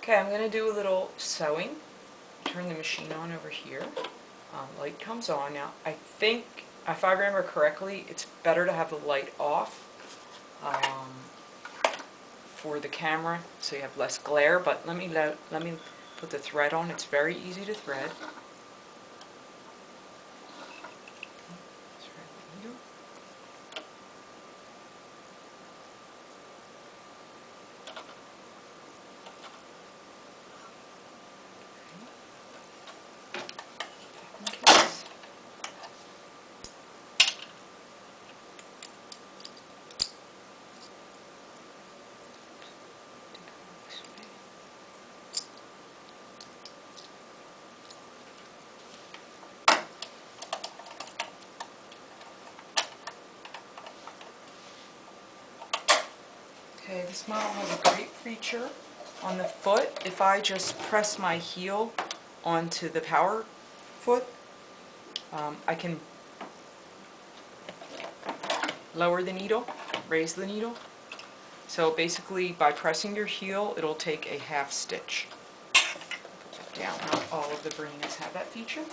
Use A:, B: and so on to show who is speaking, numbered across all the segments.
A: Okay, I'm going to do a little sewing. Turn the machine on over here. Light comes on. Now, I think, if I remember correctly, it's better to have the light off for the camera so you have less glare, but let me put the thread on. It's very easy to thread. Okay, this model has a great feature on the foot. If I just press my heel onto the power foot, I can lower the needle, raise the needle. So basically, by pressing your heel, it'll take a half stitch. Put that down. Not all of the Berninas have that feature.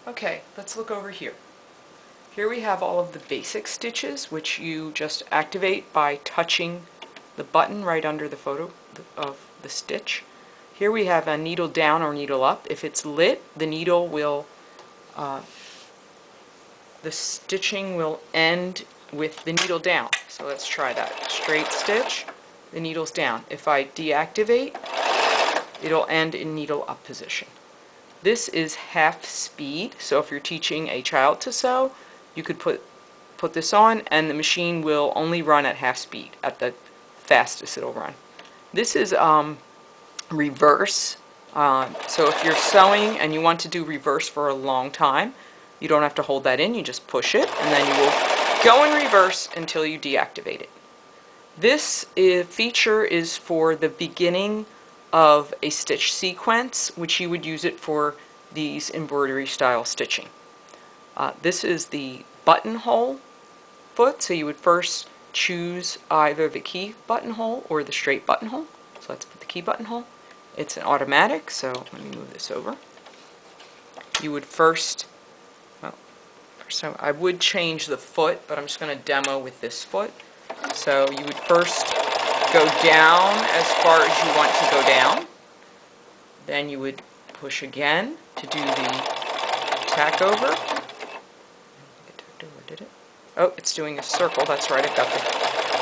A: Okay, let's look over here. Here we have all of the basic stitches, which you just activate by touching the button right under the photo of the stitch. Here we have a needle down or needle up. If it's lit, the needle will, the stitching will end with the needle down. So let's try that. Straight stitch, the needle's down. If I deactivate, it'll end in needle up position. This is half speed, so if you're teaching a child to sew, you could put this on and the machine will only run at half speed, at the fastest it'll run. This is reverse, so if you're sewing and you want to do reverse for a long time, you don't have to hold that in, you just push it and then you will go in reverse until you deactivate it. This feature is for the beginning of a stitch sequence, which you would use it for these embroidery style stitching. This is the buttonhole foot, so you would first choose either the key buttonhole or the straight buttonhole. So let's put the key buttonhole. It's an automatic, so let me move this over. You would first, well, so I would change the foot, but I'm just going to demo with this foot. So you would first go down as far as you want to go down. Then you would push again to do the tack over. Did it? Oh, it's doing a circle. That's right. I've got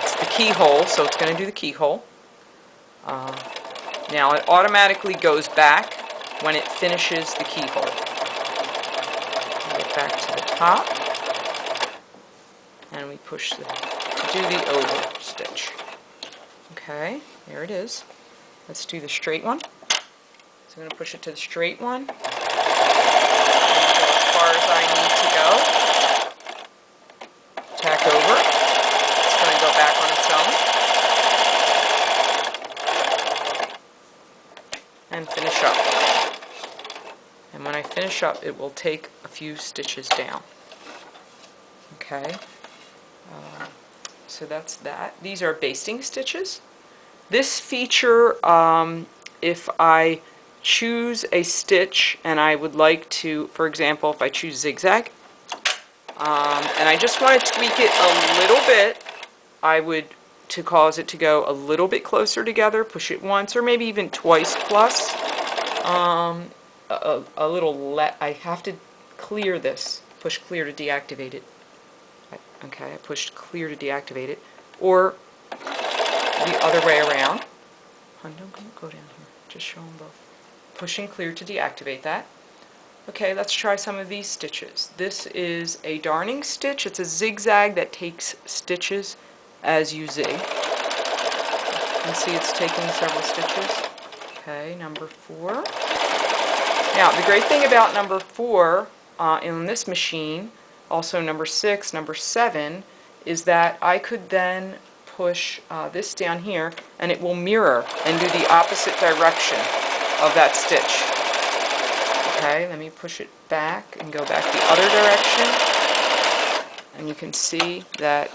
A: it's the keyhole, so it's going to do the keyhole. Now it automatically goes back when it finishes the keyhole. Get back to the top, and we push to do the over stitch. Okay, there it is. Let's do the straight one. So I'm going to push it to the straight one. Go as far as I need to go. Tack over. It's going to go back on its own. And finish up. And when I finish up, it will take a few stitches down. Okay. So that's that. These are basting stitches. This feature, if I choose a stitch and I would like to, for example, if I choose zigzag, and I just want to tweak it a little bit, I would, to cause it to go a little bit closer together, push it once or maybe even twice plus. I have to clear this, push clear to deactivate it. Okay, I pushed clear to deactivate it, or the other way around. Don't go down here, just show them both. Pushing clear to deactivate that. Okay, let's try some of these stitches. This is a darning stitch. It's a zigzag that takes stitches as you zig. You can see it's taking several stitches. Okay, number 4. Now, the great thing about number 4 in this machine, also number 6, number 7, is that I could then push this down here and it will mirror and do the opposite direction of that stitch. Okay, let me push it back and go back the other direction. And you can see that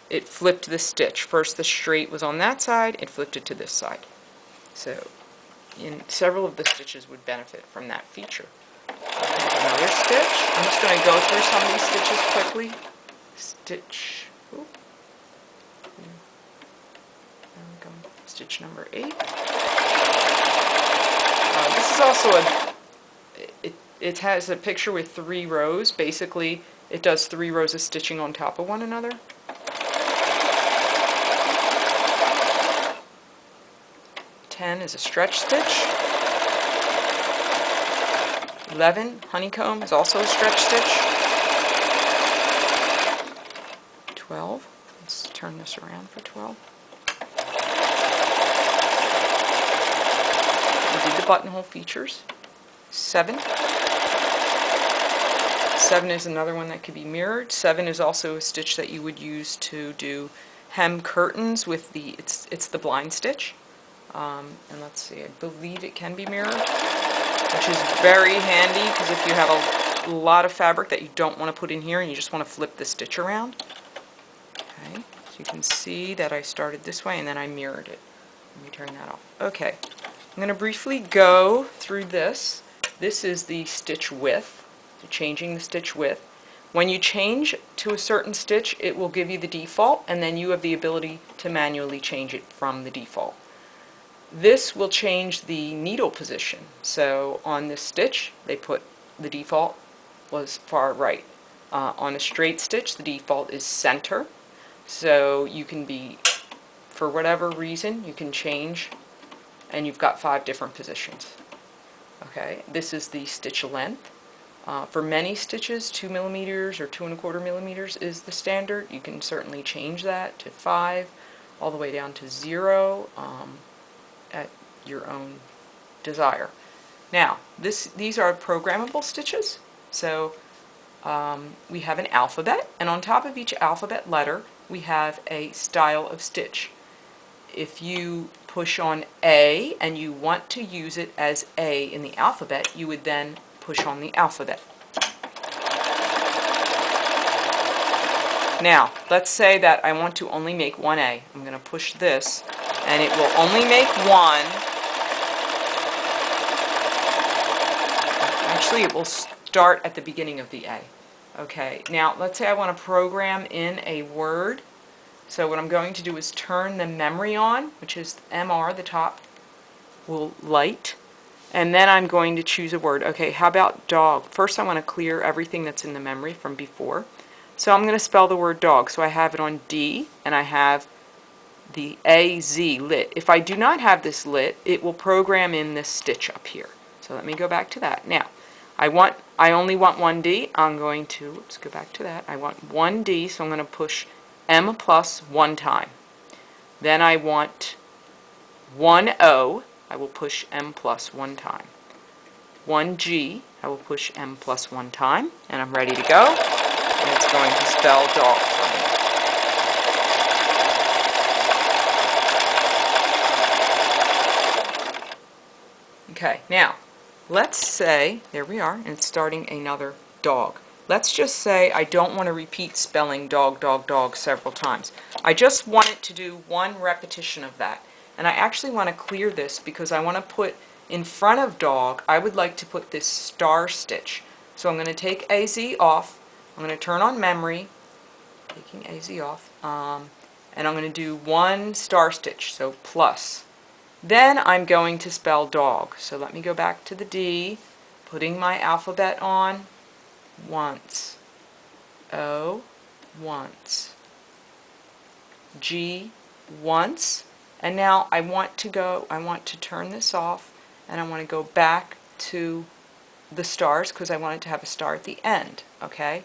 A: it flipped the stitch. First the straight was on that side, it flipped it to this side. So several of the stitches would benefit from that feature. Another stitch. I'm just going to go through some of these stitches quickly. Stitch, ooh. There we go. Stitch number 8. This is also it has a picture with 3 rows. Basically, it does 3 rows of stitching on top of one another. 10 is a stretch stitch. 11, honeycomb, is also a stretch stitch. 12, let's turn this around for 12. We did the buttonhole features. 7. 7 is another one that could be mirrored. 7 is also a stitch that you would use to do hem curtains with the, it's the blind stitch. And let's see, I believe it can be mirrored, which is very handy because if you have a lot of fabric that you don't want to put in here and you just want to flip the stitch around. Okay, so you can see that I started this way and then I mirrored it. Let me turn that off. Okay, I'm going to briefly go through this. This is the stitch width, so changing the stitch width. When you change to a certain stitch, it will give you the default, and then you have the ability to manually change it from the default. This will change the needle position. So on this stitch, they put the default was far right. On a straight stitch, the default is center. So you can be, for whatever reason, you can change, and you've got 5 different positions. Okay, this is the stitch length. For many stitches, 2 millimeters or 2 1/4 millimeters is the standard. You can certainly change that to 5, all the way down to 0. At your own desire. Now, these are programmable stitches. So we have an alphabet, and on top of each alphabet letter, we have a style of stitch. If you push on A and you want to use it as A in the alphabet, you would then push on the alphabet. Now, let's say that I want to only make one A. I'm going to push this, and it will only make one. Actually, it will start at the beginning of the A. Okay, now let's say I want to program in a word. So what I'm going to do is turn the memory on, which is MR, the top will light, and then I'm going to choose a word. Okay, how about dog? First I want to clear everything that's in the memory from before. So I'm going to spell the word dog. So I have it on D, and I have the AZ lit. If I do not have this lit, it will program in this stitch up here. So let me go back to that. Now, I only want 1D. I'm going to, let's go back to that. I want 1D, so I'm going to push M plus 1 time. Then I want 1O. I will push M plus 1 time. 1G, I will push M plus 1 time, and I'm ready to go. And it's going to spell dog for me. Okay, now, let's say, there we are, and it's starting another dog. Let's just say I don't want to repeat spelling dog, dog, dog several times. I just want it to do one repetition of that. And I actually want to clear this because I want to put in front of dog, I would like to put this star stitch. So I'm going to take AZ off. I'm going to turn on memory, taking AZ off, and I'm going to do 1 star stitch, so plus. Then I'm going to spell dog. So let me go back to the D, putting my alphabet on once, O once, G once, and now I want to turn this off, and I want to go back to the stars because I want it to have a star at the end, okay?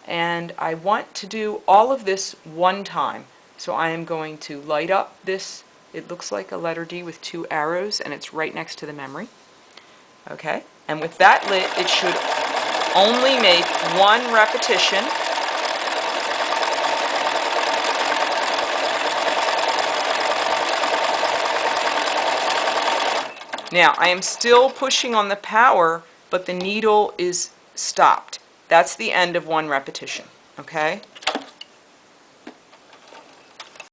A: And I want to do all of this one time. So I am going to light up this, it looks like a letter D with 2 arrows, and it's right next to the memory. Okay, and with that lit, it should only make 1 repetition. Now, I am still pushing on the power, but the needle is stopped. That's the end of 1 repetition, okay?